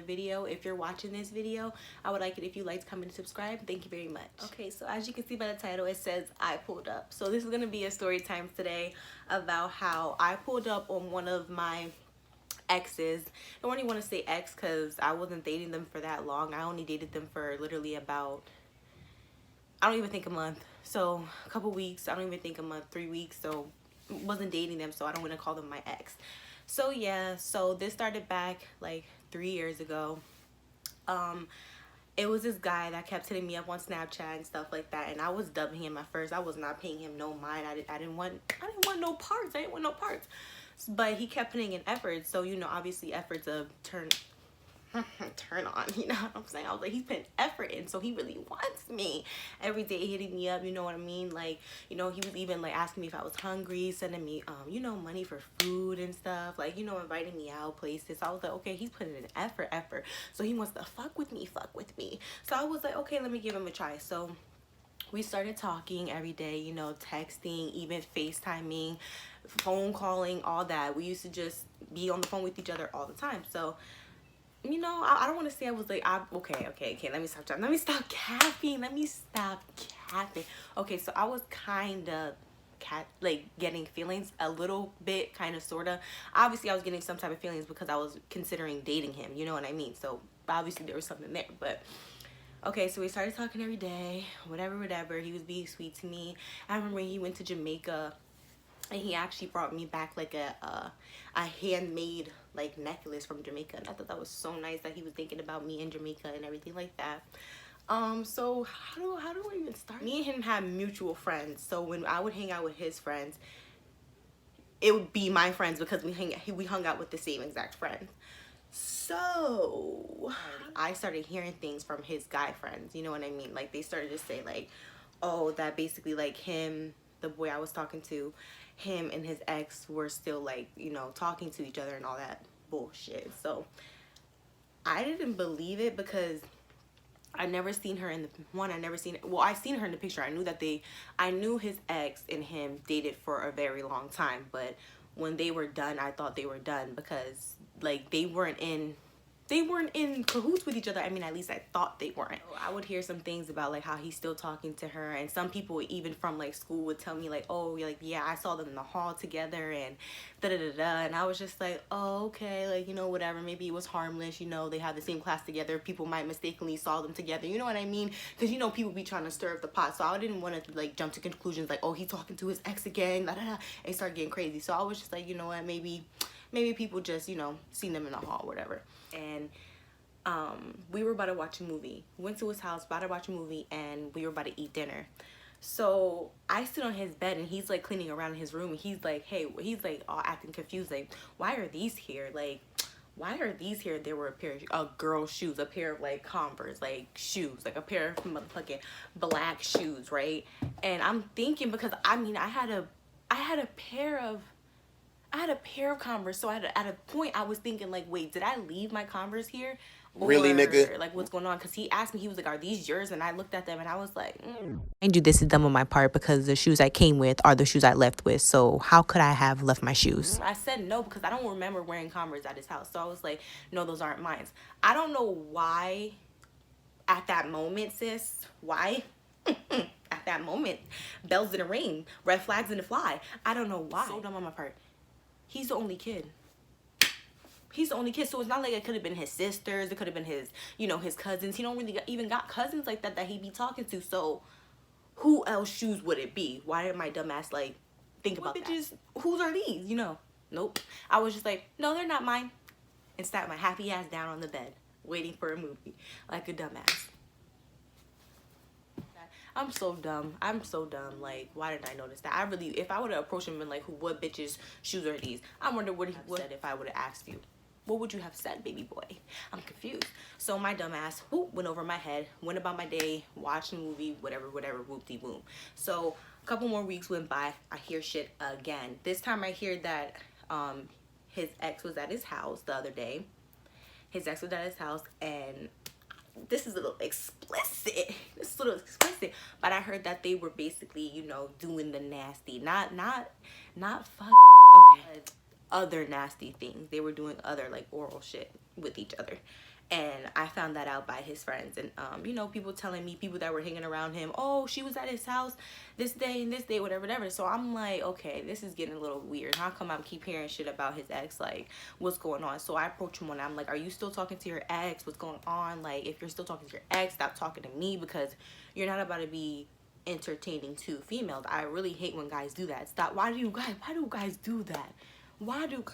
video. If you're watching this video, I would like it if you liked, comment, and subscribe. Thank you very much. Okay, so as you can see by the title, it says I pulled up. So this is gonna be a story time today about how I pulled up on one of my exes. I don't really want to say ex because I wasn't dating them for that long. I only dated them for literally about, I don't even think a month. So a couple weeks. I don't even think a month, 3 weeks. So wasn't dating them, so I don't want to call them my ex. So yeah, so this started back like 3 years ago. It was this guy that kept hitting me up on Snapchat and stuff like that, and I was dubbing him at first. I was not paying him no mind. I didn't want no parts. I didn't want no parts. But he kept putting in effort, so you know, obviously efforts of turn on, you know what I'm saying? I was like, he's putting effort in, so he really wants me. Every day hitting me up, you know what I mean? Like, you know, he was even like asking me if I was hungry, sending me you know, money for food and stuff, like, you know, inviting me out places. So I was like, okay, he's putting in effort. So he wants to fuck with me. So I was like, okay, let me give him a try. So we started talking every day, you know, texting, even FaceTiming, phone calling, all that. We used to just be on the phone with each other all the time. So, you know, I don't want to say I was like, okay, let me stop capping. Okay, so I was kind of like getting feelings a little bit, kind of, sort of. Obviously, I was getting some type of feelings because I was considering dating him, you know what I mean? So obviously there was something there, but okay, so we started talking every day, whatever. He was being sweet to me. I remember he went to Jamaica, and he actually brought me back like a handmade like necklace from Jamaica, and I thought that was so nice that he was thinking about me in Jamaica and everything like that. So how do I even start? Me and him had mutual friends, so when I would hang out with his friends, it would be my friends because we hung out with the same exact friends. So I started hearing things from his guy friends, you know what I mean? Like, they started to say like, oh, that basically like him, the boy I was talking to, him and his ex were still like, you know, talking to each other and all that bullshit. So I didn't believe it because I never seen her in the one. I seen her in the picture. I knew his ex and him dated for a very long time, but when they were done, I thought they were done because like they weren't in cahoots with each other. I mean, at least I thought they weren't. I would hear some things about like how he's still talking to her, and some people even from like school would tell me like, oh, like, yeah, I saw them in the hall together and and I was just like, oh, okay, like, you know, whatever, maybe it was harmless, you know, they had the same class together, people might mistakenly saw them together, you know what I mean? Because, you know, people be trying to stir up the pot, so I didn't want to like jump to conclusions like, oh, he's talking to his ex again, and start getting crazy. So I was just like, you know what, maybe people just, you know, seen them in the hall, whatever. And we were about to watch a movie. Went to his house, about to watch a movie, and we were about to eat dinner. So I sit on his bed, and he's like cleaning around in his room, and he's like, hey, he's like all acting confused, like, why are these here? Like, why are these here? There were a pair of girl shoes, a pair of like Converse, like shoes, like a pair of motherfucking black shoes, right? And I'm thinking, because I mean, I had a pair of Converse, so at a point I was thinking like, wait, did I leave my Converse here? Really, nigga? Like, what's going on? Because he asked me, he was like, are these yours? And I looked at them and I was like, Mind you, this is dumb on my part because the shoes I came with are the shoes I left with, so how could I have left my shoes? I said no because I don't remember wearing Converse at his house, so I was like, no, those aren't mine. I don't know why at that moment, sis, why? At that moment, bells didn't ring, red flags didn't fly. I don't know why. So dumb on my part. He's the only kid. So it's not like it could have been his sisters. It could have been his, you know, his cousins. He don't really even got cousins like that he be talking to. So who else shoes would it be? Why did my dumb ass like think about bitches? Whose are these? You know? Nope. I was just like, no, they're not mine. And sat my happy ass down on the bed, waiting for a movie, like a dumbass. I'm so dumb. Like, why didn't I notice that? If I would have approached him and been like, what bitches shoes are these? I wonder what he would have said if I would have asked you. What would you have said, baby boy? I'm confused. So my dumb ass went over my head, went about my day, watched a movie, whatever, whoop-de-boom. So a couple more weeks went by. I hear shit again. This time I hear that his ex was at his house the other day. And this is a little explicit. But I heard that they were basically, you know, doing the nasty, not fuck, okay, other nasty things. They were doing other like oral shit with each other. And I found that out by his friends, and you know, people telling me, people that were hanging around him, oh, she was at his house this day and this day, whatever, whatever. So I'm like, okay, this is getting a little weird. How come I keep hearing shit about his ex? Like, what's going on? So I approach him one night. I'm like, are you still talking to your ex? What's going on? Like, if you're still talking to your ex, stop talking to me, because you're not about to be entertaining two females. I really hate when guys do that. Stop. Why do guys do that? Why do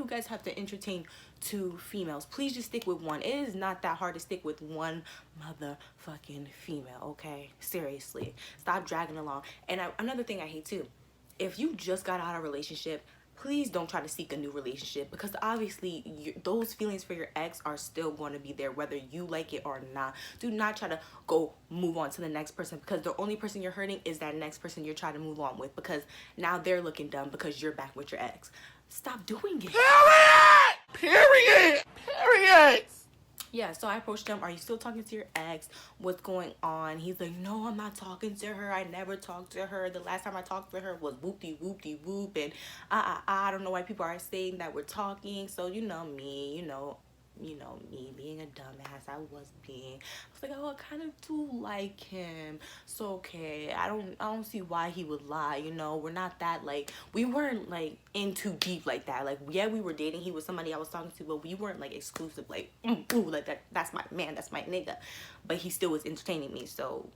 guys have to entertain two females? Please just stick with one. It is not that hard to stick with one motherfucking female, okay? Seriously. Stop dragging along. And another thing I hate too, if you just got out of a relationship, please don't try to seek a new relationship, because obviously those feelings for your ex are still going to be there whether you like it or not. Do not try to go move on to the next person, because the only person you're hurting is that next person you're trying to move on with, because now they're looking dumb because you're back with your ex. Stop doing it. Period. Yeah, so I approached him. Are you still talking to your ex? What's going on? He's like, no, I'm not talking to her. I never talked to her. The last time I talked to her was whoop-de-whoop-de-whoop. And I don't know why people are saying that we're talking. So, you know me, you know me being a dumbass. I was like, oh, I kind of do like him. So, okay, I don't see why he would lie. You know, we're not that, like, we weren't, like, in too deep like that. Like, yeah, we were dating. He was somebody I was talking to, but we weren't, like, exclusive, like, ooh, like, that's my man, that's my nigga. But he still was entertaining me, so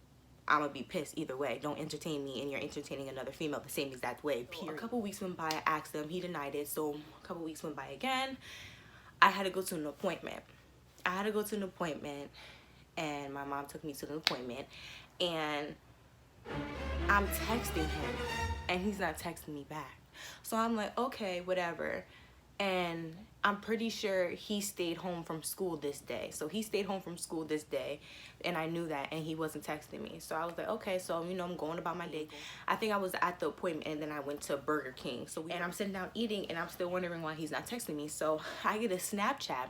I'm gonna be pissed either way. Don't entertain me and you're entertaining another female the same exact way, period. A couple weeks went by, I asked him, he denied it. So a couple weeks went by again. I had to go to an appointment. And my mom took me to the appointment, and I'm texting him and he's not texting me back. So I'm like, okay, whatever. And I'm pretty sure he stayed home from school this day. So he stayed home from school this day, and I knew that, and he wasn't texting me. So I was like, okay, so, you know, I'm going about my day. I think I was at the appointment, and then I went to Burger King. And I'm sitting down eating, and I'm still wondering why he's not texting me. So I get a Snapchat,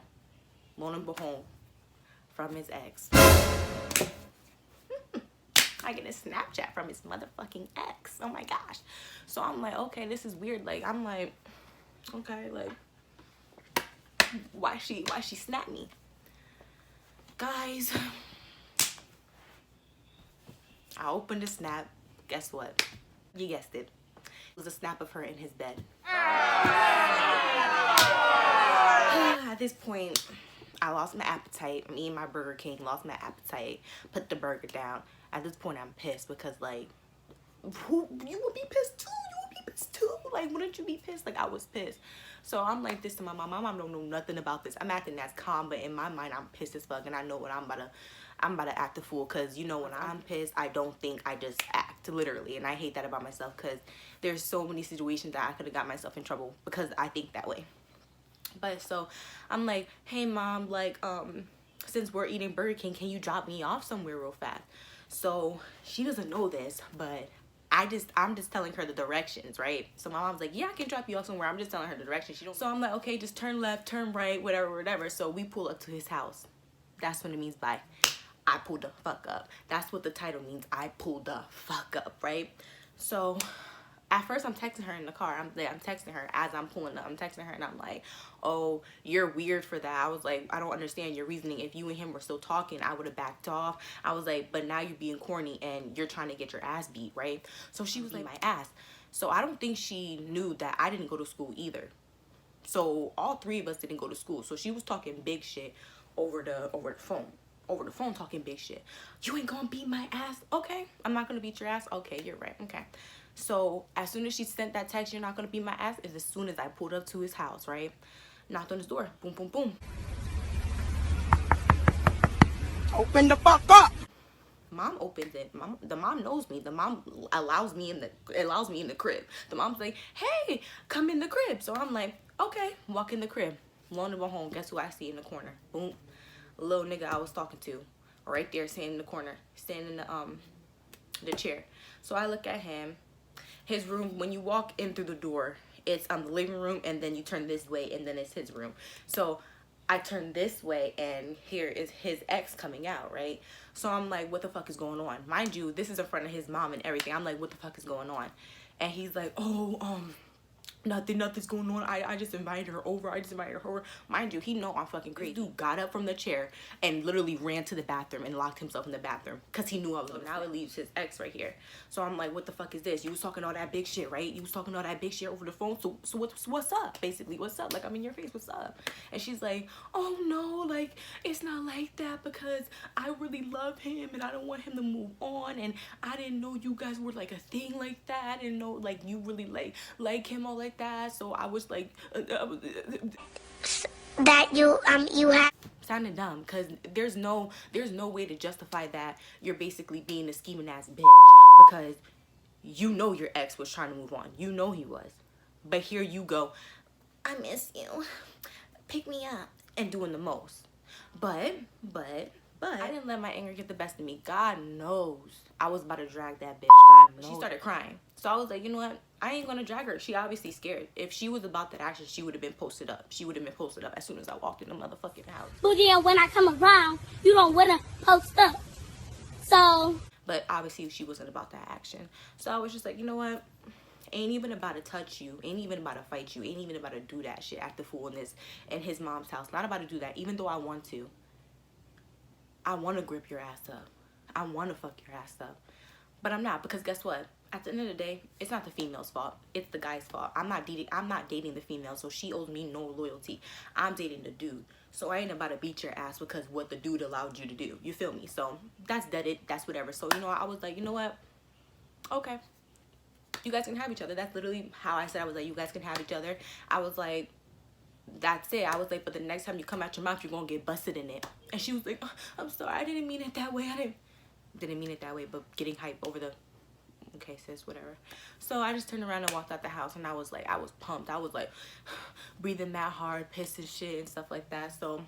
lo and behold, from his ex. I get a Snapchat from his motherfucking ex. Oh my gosh. So I'm like, okay, this is weird. Like, I'm like, okay, like, why she snap me? Guys, I opened the snap. Guess what? You guessed it. It was a snap of her in his bed. At this point, I lost my appetite. Me and my Burger King lost my appetite. Put the burger down. At this point, I'm pissed because, like, you would be pissed too. Like, wouldn't you be pissed? Like, I was pissed. So I'm like this to my mom. My mom don't know nothing about this. I'm acting as calm, but in my mind, I'm pissed as fuck, and I know what I'm about to act a fool, because, you know, when I'm pissed, I don't think, I just act, literally. And I hate that about myself, because there's so many situations that I could have got myself in trouble because I think that way. But so I'm like, hey mom, like, since we're eating Burger King, can you drop me off somewhere real fast? So she doesn't know this, but I'm just telling her the directions, right? So my mom's like, yeah, I can drop you off somewhere. I'm just telling her the directions. So I'm like, okay, just turn left, turn right, whatever. So we pull up to his house. That's what it means by I pulled the fuck up. That's what the title means. I pulled the fuck up, right? So at first I'm texting her in the car. I'm texting her as I'm pulling up. I'm texting her and I'm like, oh, you're weird for that. I was like, I don't understand your reasoning. If you and him were still talking, I would have backed off. I was like, but now you're being corny and you're trying to get your ass beat, right? So she was like, my ass. So I don't think she knew that I didn't go to school either. So all three of us didn't go to school. So she was talking big shit over the phone. Over the phone, talking big shit. You ain't gonna beat my ass? Okay, I'm not gonna beat your ass. Okay, you're right. Okay. So as soon as she sent that text, you're not gonna beat my ass, is as soon as I pulled up to his house, right? Knocked on his door. Boom, boom, boom. Open the fuck up. Mom opens it. The mom knows me. The mom allows me in the crib. The mom's like, hey, come in the crib. So I'm like, okay, walk in the crib. Lo and behold, guess who I see in the corner? Boom. Little nigga I was talking to, right there, standing in the corner, standing in the chair. So I look at him. His room, when you walk in through the door, it's the living room, and then you turn this way, and then it's his room. So I turn this way, and here is his ex coming out, right? So I'm like, what the fuck is going on? Mind you, this is in front of his mom and everything. I'm like, what the fuck is going on? And he's like, oh, nothing's going on. I just invited her over. Mind you, he know I'm fucking crazy. This dude got up from the chair and literally ran to the bathroom and locked himself in the bathroom because he knew I was gonna. Now it leaves his ex right here. So I'm like, what the fuck is this? You was talking all that big shit, right? You was talking all that big shit over the phone. So what's up? Basically, what's up? Like, I'm in your face. What's up? And she's like, oh no, like, it's not like that because I really love him and I don't want him to move on, and I didn't know you guys were like a thing like that. I didn't know like you really like him all like that. So I was like that you have sounding dumb because there's no way to justify that you're basically being a scheming ass bitch because you know your ex was trying to move on. You know he was. But here you go, I miss you, pick me up, and doing the most. But I didn't let my anger get the best of me. God knows I was about to drag that bitch. God knows. She started crying. So I was like, you know what? I ain't gonna drag her. She obviously scared. If she was about that action, she would have been posted up. She would have been posted up as soon as I walked in the motherfucking house. booty, and when I come around, you don't wanna post up. So. But obviously she wasn't about that action. So I was just like, you know what? Ain't even about to touch you. Ain't even about to fight you. Ain't even about to do that shit. Act the fool in his mom's house. Not about to do that. Even though I want to. I want to grip your ass up. I want to fuck your ass up. But I'm not, because guess what? At the end of the day, it's not the female's fault. It's the guy's fault. I'm not dating the female, so she owes me no loyalty. I'm dating the dude. So I ain't about to beat your ass because what the dude allowed you to do. You feel me? So that's deaded. That's whatever. So, you know, I was like, you know what? Okay. You guys can have each other. That's literally how I said. I was like, you guys can have each other. I was like, that's it. I was like, but the next time you come out your mouth, you're gonna get busted in it. And she was like, oh, I'm sorry, I didn't mean it that way. I didn't mean it that way. But getting hype over the, okay sis, whatever. So I just turned around and walked out the house, and I was like, I was pumped. I was like breathing that hard, pissed and shit and stuff like that. So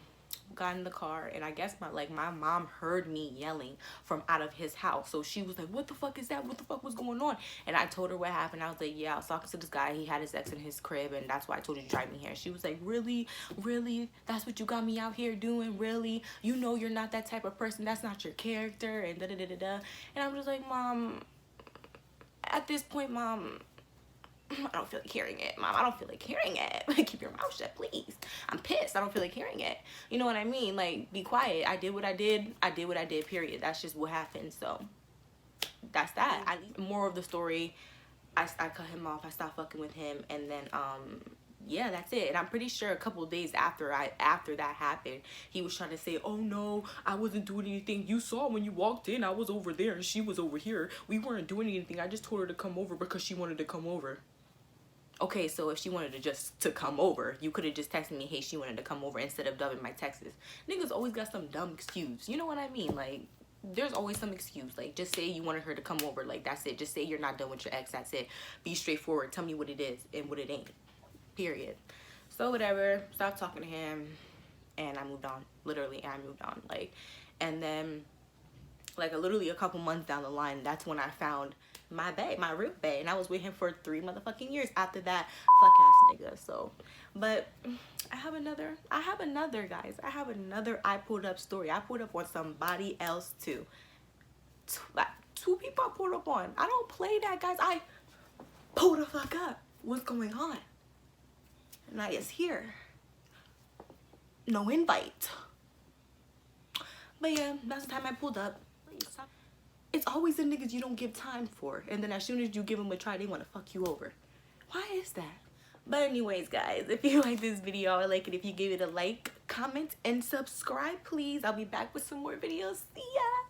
got in the car, and I guess my mom heard me yelling from out of his house. So she was like, what the fuck is that? What the fuck was going on? And I told her what happened. I was like, yeah, I was talking to this guy. He had his ex in his crib, and that's why I told you to drive me here. She was like, really? That's what you got me out here doing? Really? You know you're not that type of person. That's not your character, and da-da-da-da-da. And I'm just like, Mom, at this point, Mom, I don't feel like hearing it. Mom, I don't feel like hearing it. Keep your mouth shut, please. I'm pissed. I don't feel like hearing it. You know what I mean? Like, be quiet. I did what I did. I did what I did, period. That's just what happened. So that's that. More of the story, I cut him off. I stopped fucking with him. And then, yeah, that's it. And I'm pretty sure a couple of days after that happened, he was trying to say, oh no, I wasn't doing anything. You saw when you walked in, I was over there and she was over here. We weren't doing anything. I just told her to come over because she wanted to come over. Okay, so if she wanted to come over, you could have just texted me, hey, she wanted to come over, instead of dubbing my texts. Niggas always got some dumb excuse. You know what I mean? Like, there's always some excuse. Like, just say you wanted her to come over. Like, that's it. Just say you're not done with your ex. That's it. Be straightforward. Tell me what it is and what it ain't. Period. So, whatever. Stopped talking to him, and I moved on. Literally, I moved on. Like, and then, like, literally a couple months down the line, that's when I found my bae, my real bae, and I was with him for 3 motherfucking years after that fuck ass nigga. So, but I have another guys. I have another I pulled up story. I pulled up on somebody else too. Two people I pulled up on. I don't play that, guys. I pull the fuck up. What's going on? And I is here. No invite. But yeah, that's the time I pulled up. It's always the niggas you don't give time for, and then as soon as you give them a try, they want to fuck you over. Why is that? But anyways, guys, if you like this video, I would like it if you give it a like, comment, and subscribe, please. I'll be back with some more videos. See ya!